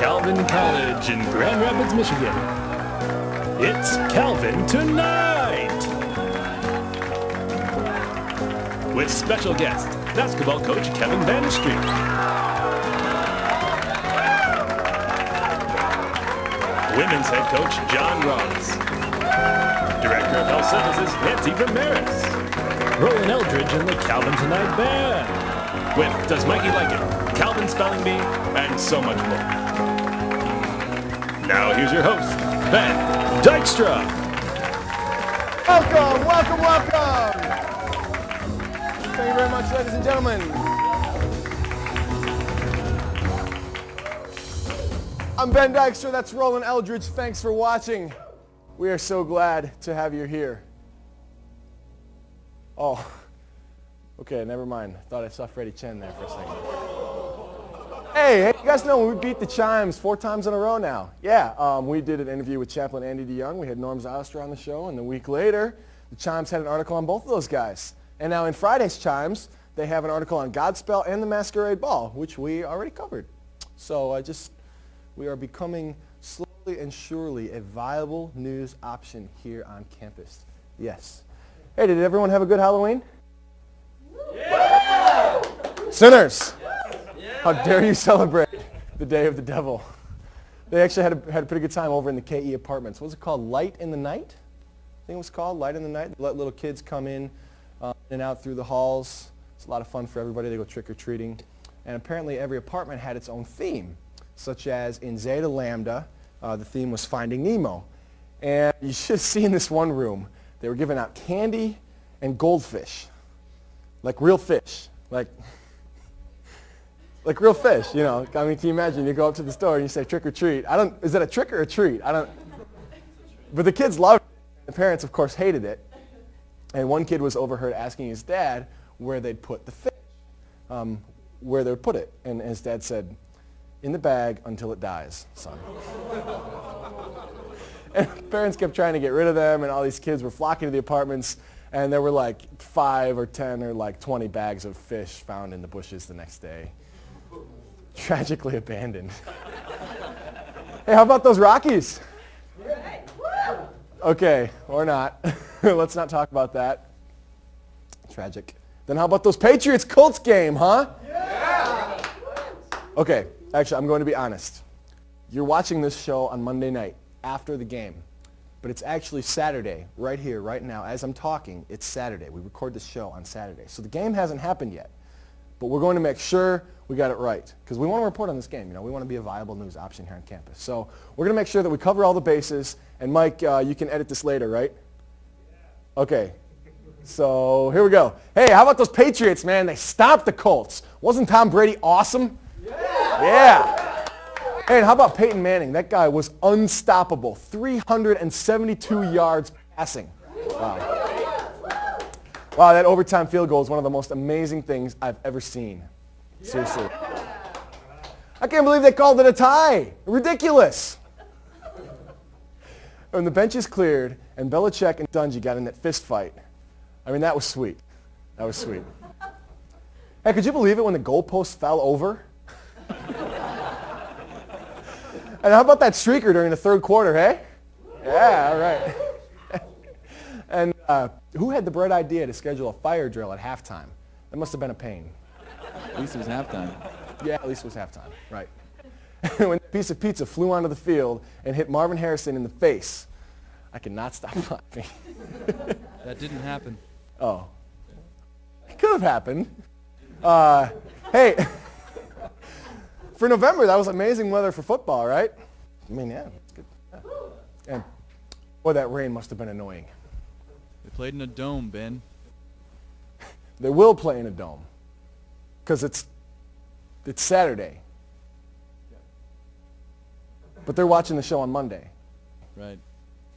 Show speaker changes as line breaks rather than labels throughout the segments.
Calvin College in Grand Rapids, Michigan. It's Calvin Tonight! With special guest, basketball coach Kevin Vande Streek. Women's head coach John Ross. Director of Health Services Nancy VerMerris. Roland Eldridge and the Calvin Tonight Band. With Does Mikey Like It? Calvin Spelling Bee, and so much more. Now here's your host, Ben Dykstra.
Welcome, welcome, welcome. Thank you very much, ladies and gentlemen. I'm Ben Dykstra, that's Roland Eldridge. Thanks for watching. We are so glad to have you here. Oh, okay, never mind. Thought I saw Freddie Chen there for a second. Hey, you guys know we beat the Chimes 4 times in a row now. Yeah, we did an interview with Chaplain Andy DeYoung. We had Norm Zylstra on the show, and a week later, the Chimes had an article on both of those guys. And now in Friday's Chimes, they have an article on Godspell and the Masquerade Ball, which we already covered. So we are becoming slowly and surely a viable news option here on campus. Yes. Hey, did everyone have a good Halloween? Yeah! Sinners! How dare you celebrate the day of the devil? They actually had a pretty good time over in the KE apartments. What was it called? Light in the Night? I think it was called Light in the Night. They let little kids come in and out through the halls. It's a lot of fun for everybody. They go trick-or-treating. And apparently every apartment had its own theme, such as in Zeta Lambda, the theme was Finding Nemo. And you should have seen this one room. They were giving out candy and goldfish, like real fish, like real fish, you know. I mean, can you imagine? You go up to the store and you say trick or treat. Is that a trick or a treat? But the kids loved it. The parents, of course, hated it. And one kid was overheard asking his dad where they'd put the fish, where they would put it. And his dad said, in the bag until it dies, son. And parents kept trying to get rid of them, and all these kids were flocking to the apartments, and there were like 5 or 10 or like 20 bags of fish found in the bushes the next day. Tragically abandoned. Hey, how about those Rockies? Okay, or not. Let's not talk about that. Tragic. Then how about those Patriots-Colts game, huh? Yeah! Okay, actually, I'm going to be honest. You're watching this show on Monday night after the game, but it's actually Saturday, right here, right now. As I'm talking, it's Saturday. We record this show on Saturday. So the game hasn't happened yet, but we're going to make sure we got it right, because we want to report on this game. You know, we want to be a viable news option here on campus. So we're going to make sure that we cover all the bases. And Mike, you can edit this later, right? Yeah. Okay. So here we go. Hey, how about those Patriots, man? They stomped the Colts. Wasn't Tom Brady awesome? Yeah. Hey, and how about Peyton Manning? That guy was unstoppable. 372 yards passing. Wow. Wow, that overtime field goal is one of the most amazing things I've ever seen. Seriously. I can't believe they called it a tie. Ridiculous. When the bench is cleared and Belichick and Dungy got in that fist fight, I mean, that was sweet. That was sweet. Hey, could you believe it when the goalpost fell over? And how about that streaker during the third quarter, hey? Yeah, all right. And who had the bright idea to schedule a fire drill at halftime? That must have been a pain.
At least it was halftime.
Yeah, at least it was halftime, right. When that piece of pizza flew onto the field and hit Marvin Harrison in the face, I could not stop laughing.
That didn't happen.
Oh. It could have happened. Hey, for November, that was amazing weather for football, right? I mean, yeah, it's good. Yeah. And, boy, that rain must have been annoying.
They played in a dome, Ben.
They will play in a dome because it's Saturday. But they're watching the show on Monday.
Right.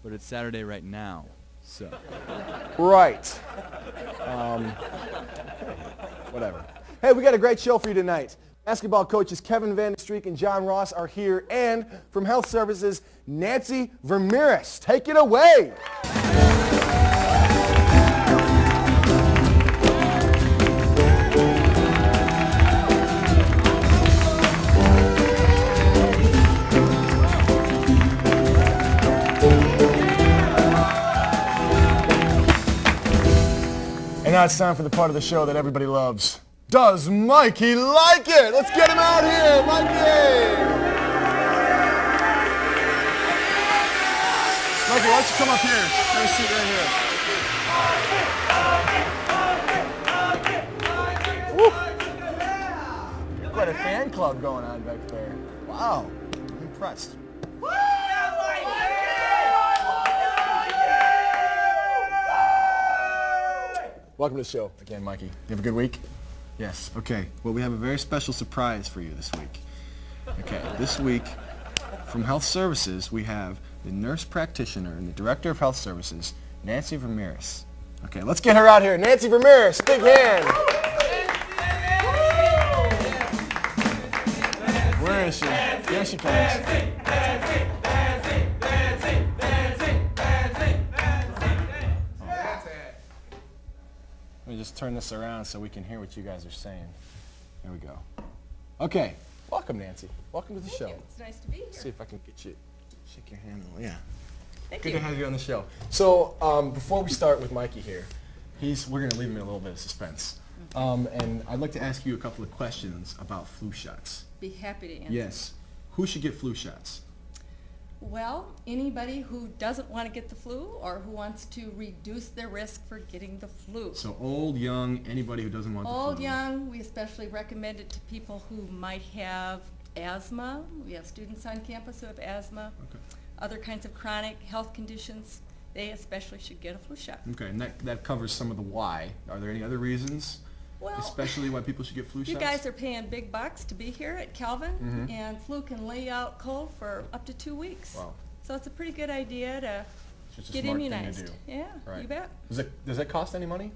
But it's Saturday right now, so.
Right. Whatever. Hey, we got a great show for you tonight. Basketball coaches Kevin Vande Streek and John Ross are here, and from Health Services, Nancy VerMerris. Take it away. now it's time for the part of the show that everybody loves. Does Mikey like it? Let's get him out here, Mikey! Mikey, why don't you come up here? Have a seat right here. Woo. Quite a fan club going on back there. Wow, I'm impressed. Welcome to the show again, Mikey. You have a good week? Yes. Okay. Well, we have a very special surprise for you this week. Okay. This week, from Health Services, we have the nurse practitioner and the director of Health Services, Nancy VerMerris. Okay, let's get her out here. Nancy VerMerris, big hand. Where is she? There she comes. Let me just turn this around so we can hear what you guys are saying. There we go. Okay. Welcome, Nancy. Welcome to the show.
Thank you. It's nice to be here.
See if I can get you, shake your hand. Yeah.
Thank
Good
you.
to have you on the show. So before we start with Mikey here, we're going to leave him in a little bit of suspense. And I'd like to ask you a couple of questions about flu shots.
Be happy to answer.
Yes. Who should get flu shots?
Well, anybody who doesn't want to get the flu or who wants to reduce their risk for getting the flu.
So old, young, anybody who doesn't want the flu.
Old, young, we especially recommend it to people who might have asthma. We have students on campus who have asthma.
Okay.
Other kinds of chronic health conditions. They especially should get a flu shot.
Okay, and that covers some of the why. Are there any other reasons?
Well,
Especially why people should get flu
you
shots?
guys are paying big bucks to be here at Calvin,
Mhm.
and flu can lay you out cold for up to 2 weeks.
Wow.
So it's a pretty good idea to
It's just a
get
smart
immunized.
thing to do.
Yeah,
Right.
you bet.
Does it cost any money?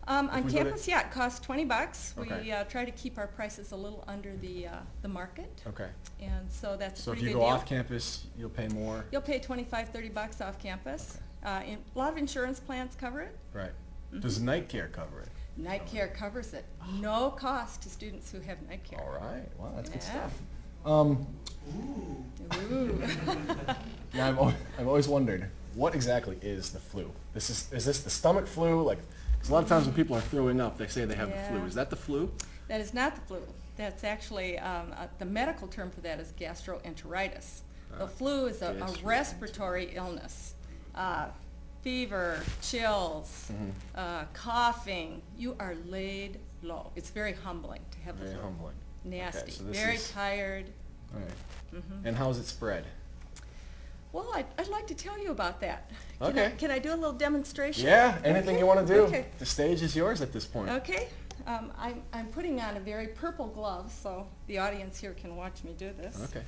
On
we go to-
campus, yeah, it costs $20.
Okay.
We try to keep our prices a little under the market,
Okay.
and so that's a
So if
pretty
you
good
go
deal.
off campus, you'll pay more?
You'll pay $25-30 off campus. A lot of insurance plans cover it.
Right. Does night care cover it?
Night care covers it. No cost to students who have night care.
All right. Wow, that's good
Yeah.
stuff.
Ooh.
Now I've always wondered, what exactly is the flu? Is this the stomach flu? Like, 'cause a lot of times when people are throwing up, they say they have the flu.
Yeah.
Is that the flu?
That is not the flu. That's actually, the medical term for that is gastroenteritis. The flu is a
gastroenteritis.
respiratory illness. Fever, chills, coughing. You are laid low. It's very humbling to have the
Very
flu.
humbling.
Nasty.
Okay, so this
Very
is-
tired.
All right. And how's it spread?
Well, I'd like to tell you about that.
Okay.
Can I do a little demonstration?
Yeah, anything you want to do.
Okay.
The stage is yours at this point.
Okay. I'm putting on a very purple glove so the audience here can watch me do this.
Okay.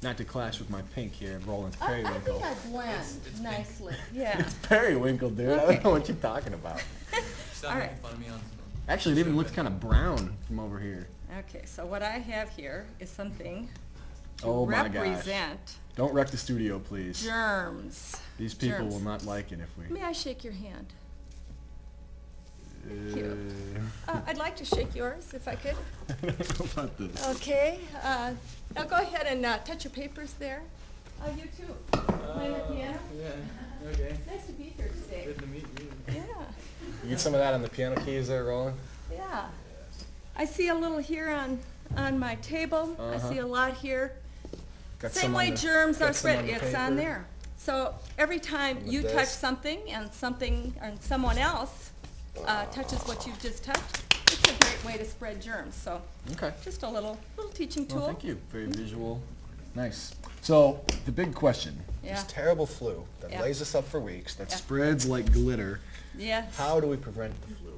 Not to clash with my pink here, Roland's
I
periwinkle.
think I blend nicely. Yeah.
It's periwinkle, dude. I
Okay.
don't know what you're talking about.
Stop
All
making
right.
fun of me on
Actually, it even looks kind of brown from over here.
Okay, so what I have here is something to
Oh my gosh.
represent
Don't wreck the studio, please.
germs.
These people
Germs.
will not like it if we...
May I shake your hand?
Uh,
I'd like to shake yours if I could.
I don't know about this.
Okay, now go ahead and touch your papers there. You too. Play the piano.
Yeah, okay.
Nice to be here today.
Good to meet you.
Yeah,
You get some of that on the piano keys there, Roland?
yeah. I see a little here on my table. I see a lot here.
Got
Same
some on
way
the-
germs
got
are
some
spread,
the
it's on
paper.
there. So every time
On the
you touch
desk.
something and someone else touches what you've just touched, it's a great way to spread germs. So
Okay.
just a little teaching tool.
Well, thank you. Very visual. Nice. So, the big question.
Yeah.
This terrible flu that
Yeah.
lays us up for weeks, that
Yeah.
spreads like glitter.
Yes.
How do we prevent the flu?